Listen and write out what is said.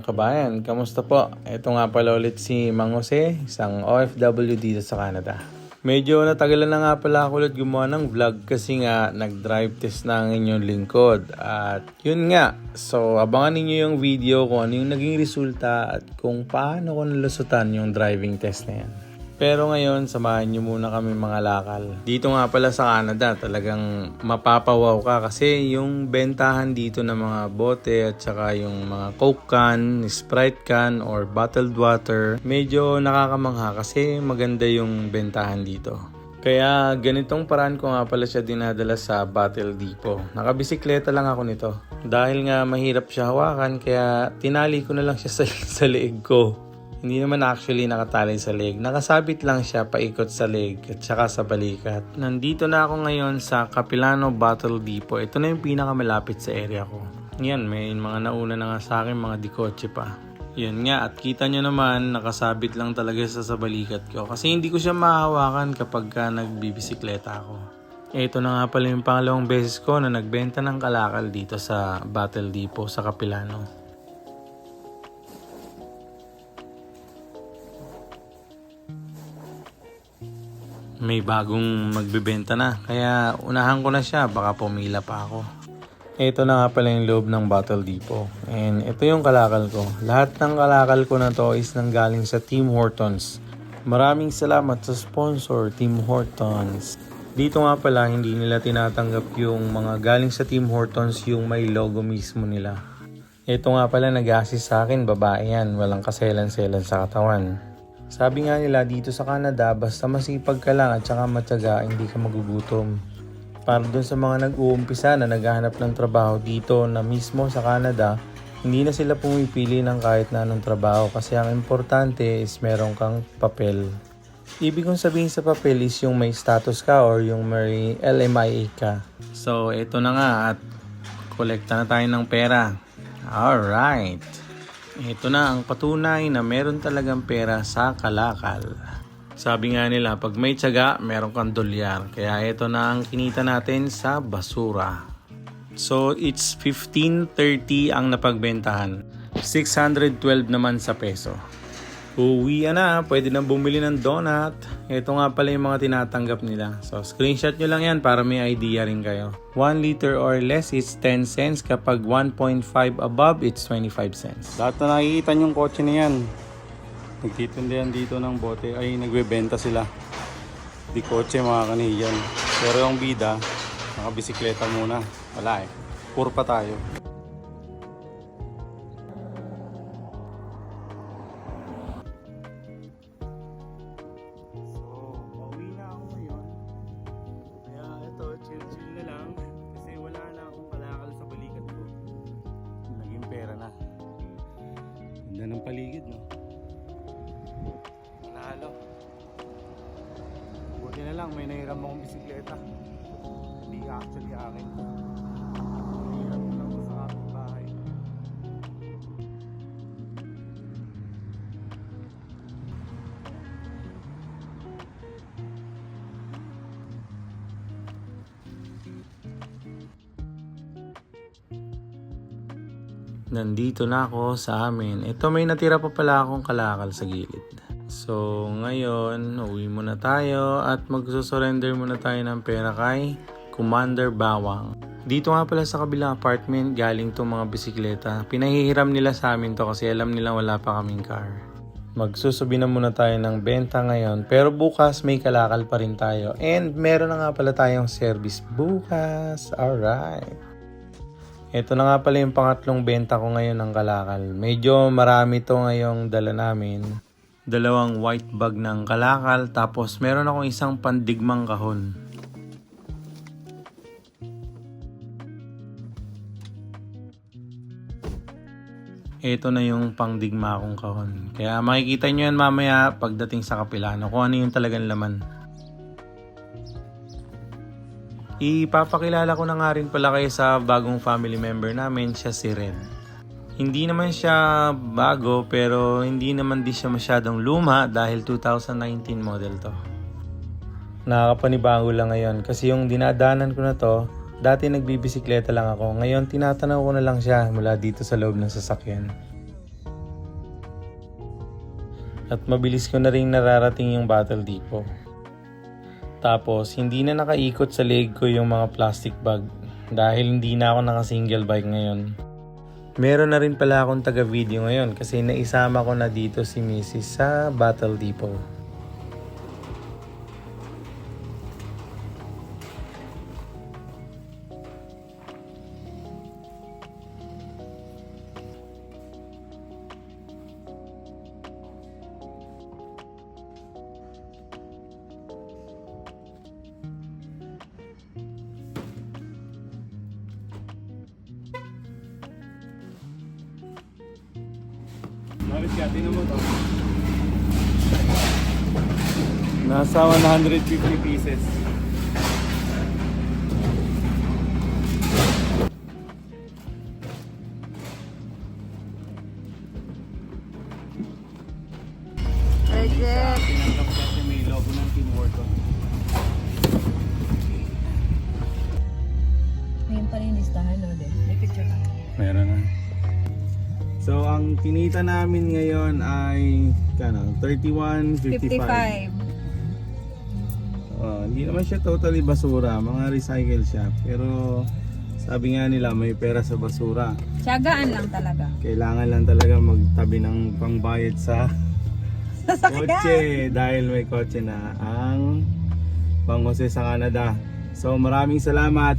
kabayan, kamusta po? Ito nga pala ulit si Mang Jose, isang OFW dito sa Canada. Medyo natagalan na nga pala ako ulit gumawa ng vlog kasi nga nag-drive test na ang inyong lingkod. At yun nga, so abangan ninyo yung video kung ano yung naging resulta at kung paano ko nalusutan yung driving test na yan. Pero ngayon, samahan nyo muna kami mga lakal. Dito nga pala sa Canada, talagang mapapawaw ka kasi yung bentahan dito ng mga bote at saka yung mga Coke can, Sprite can, or bottled water, medyo nakakamangha kasi maganda yung bentahan dito. Kaya ganitong paraan ko nga pala siya dinadala sa Battle Depot. Nakabisikleta lang ako nito. Dahil nga mahirap siya hawakan, kaya tinali ko na lang siya sa leeg ko. Hindi naman actually nakatali sa leg. Nakasabit lang siya paikot sa leg at saka sa balikat. Nandito na ako ngayon sa Capilano Battle Depot. Ito na yung pinakamalapit sa area ko. Yan, may mga nauna na nga sa akin, mga dikotse pa. Yan nga, at kita nyo naman, nakasabit lang talaga sa balikat ko. Kasi hindi ko siya mahawakan kapag nagbibisikleta ako. Ito na nga pala yung pangalawang beses ko na nagbenta ng kalakal dito sa Battle Depot sa Capilano. May bagong magbebenta na, kaya unahan ko na siya, baka pumila pa ako. Ito na nga pala yung loob ng Battle Depot. And ito yung kalakal ko. Lahat ng kalakal ko na to is nanggaling sa Tim Hortons. Maraming salamat sa sponsor, Tim Hortons. Dito nga pala, hindi nila tinatanggap yung mga galing sa Tim Hortons, yung may logo mismo nila. Ito nga pala nag-assist sa akin, babae yan, walang kaselan-selan sa katawan. Sabi nga nila dito sa Canada, basta masipag ka lang at saka matyaga, hindi ka magugutom. Para dun sa mga nag-uumpisa na naghahanap ng trabaho dito na mismo sa Canada, hindi na sila pumipili ng kahit na anong trabaho kasi ang importante is meron kang papel. Ibig kong sabihin sa papel is yung may status ka or yung may LMIA ka. So ito na nga at kolekta na tayo ng pera. Alright! Ito na ang patunay na meron talagang pera sa kalakal. Sabi nga nila, pag may tiyaga, meron kang dolyar. Kaya ito na ang kinita natin sa basura. So, it's 15.30 ang napagbentahan. 612 naman sa peso. Uwi na, pwede na bumili ng donut. Ito nga pala yung mga tinatanggap nila. So, screenshot nyo lang yan para may idea rin kayo. 1 liter or less, it's 10 cents. Kapag 1.5 above, it's 25 cents. Lahat na nakikita yung kotse na yan. Nagtitindihan dito ng bote. Ay, nagbebenta sila. Di kotse mga kaniyan. Pero yung bida, nakabisikleta muna. Wala eh. Puro pa tayo. Chill na lang kasi wala na akong kalakal sa balikat ko. Naging pera na. Ganda ng paligid, no? Nanalo. Buti na lang may nahiram akong bisikleta. Hindi actually akin. Nahiram ko lang sa aking bahay. Nandito na ako sa amin. Ito, may natira pa pala akong kalakal sa gilid. So ngayon, uwi muna tayo at magsusurrender muna tayo ng pera kay Commander Bawang. Dito nga pala sa kabilang apartment galing tong mga bisikleta. Pinahihiram nila sa amin to kasi alam nila wala pa kaming car. Magsusubi na muna tayo ng benta ngayon, pero bukas may kalakal pa rin tayo. And meron na nga pala tayong service bukas. Alright. Ito na nga pala yung pangatlong benta ko ngayon ng kalakal. Medyo marami to ngayong dala namin. 2 white bag ng kalakal, tapos meron akong isang pandigmang kahon. Ito na yung pangdigma kong kahon. Kaya makikita nyo yan mamaya pagdating sa Capilano kung ano yung talagang laman. Ipapakilala ko na nga rin pala kayo sa bagong family member namin, siya si Red. Hindi naman siya bago pero hindi naman din siya masyadong luma dahil 2019 model to. Nakakapanibago lang ngayon kasi yung dinadaanan ko na to, dati nagbibisikleta lang ako. Ngayon tinatanaw ko na lang siya mula dito sa loob ng sasakyan. At mabilis ko na rin nararating yung Battle Depot. Tapos, hindi na nakaikot sa leg ko yung mga plastic bag dahil hindi na ako naka-single bike ngayon. Meron na rin pala akong taga-video ngayon kasi naisama ko na dito si Mrs. sa Battle Depot. Maris ka, tingnan mo to. Nasa 150 pieces. Reject. Tinanggap kasi may logo ng Team Worko. Ngayon pa rin listahan, no? May picture ka. Meron na. So, ang kinita namin ngayon ay 31.55. 55. Hindi naman siya totally basura, mga recycle siya. Pero sabi nga nila may pera sa basura. Tiyagaan lang talaga. Kailangan lang talaga magtabi ng pangbayad sa kotse dahil may kotse na ang San Jose sa Canada. So maraming salamat.